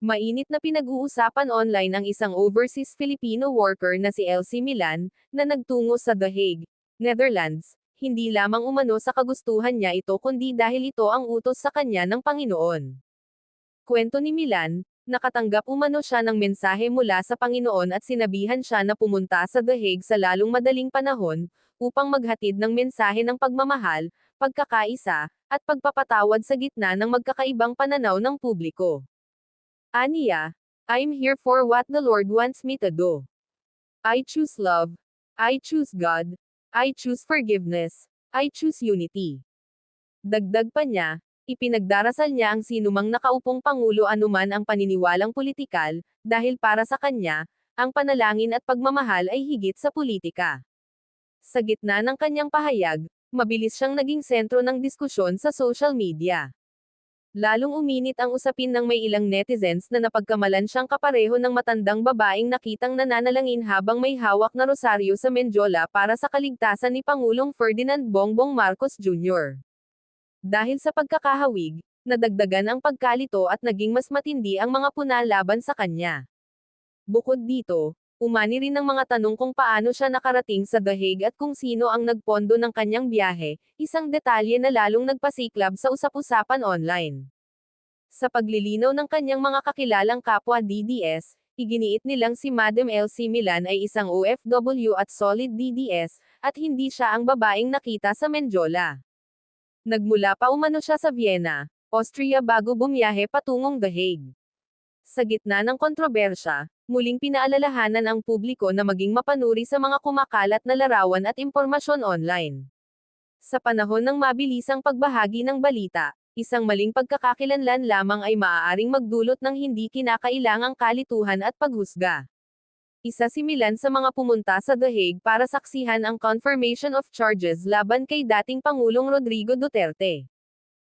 Mainit na pinag-uusapan online ang isang overseas Filipino worker na si Elsie Milan, na nagtungo sa The Hague, Netherlands, hindi lamang umano sa kagustuhan niya ito kundi dahil ito ang utos sa kanya ng Panginoon. Kwento ni Milan, nakatanggap umano siya ng mensahe mula sa Panginoon at sinabihan siya na pumunta sa The Hague sa lalong madaling panahon, upang maghatid ng mensahe ng pagmamahal, pagkakaisa, at pagpapatawad sa gitna ng magkakaibang pananaw ng publiko. Aniya, I'm here for what the Lord wants me to do. I choose love. I choose God. I choose forgiveness. I choose unity. Dagdag pa niya, ipinagdarasal niya ang sinumang nakaupong pangulo anuman ang paniniwalang politikal, dahil para sa kanya, ang panalangin at pagmamahal ay higit sa politika. Sa gitna ng kanyang pahayag, mabilis siyang naging sentro ng diskusyon sa social media. Lalong uminit ang usapin ng may ilang netizens na napagkamalan siyang kapareho ng matandang babaeng nakitang nananalangin habang may hawak na rosaryo sa Menjola para sa kaligtasan ni Pangulong Ferdinand Bongbong Marcos Jr. Dahil sa pagkakahawig, nadagdagan ang pagkalito at naging mas matindi ang mga puna laban sa kanya. Bukod dito, umani rin ng mga tanong kung paano siya nakarating sa The Hague at kung sino ang nagpondo ng kanyang biyahe, isang detalye na lalong nagpasiklab sa usap-usapan online. Sa paglilinaw ng kanyang mga kakilalang kapwa DDS, iginiit nilang si Madam Elsie Milan ay isang OFW at solid DDS, at hindi siya ang babaeng nakita sa Menjola. Nagmula pa umano siya sa Vienna, Austria bago bumiyahe patungong The Hague. Sa gitna ng kontrobersya, muling pinaalalahanan ang publiko na maging mapanuri sa mga kumakalat na larawan at impormasyon online. Sa panahon ng mabilisang pagbahagi ng balita, isang maling pagkakakilanlan lamang ay maaaring magdulot ng hindi kinakailangang kalituhan at paghusga. Isa si Milan sa mga pumunta sa The Hague para saksihan ang confirmation of charges laban kay dating Pangulong Rodrigo Duterte.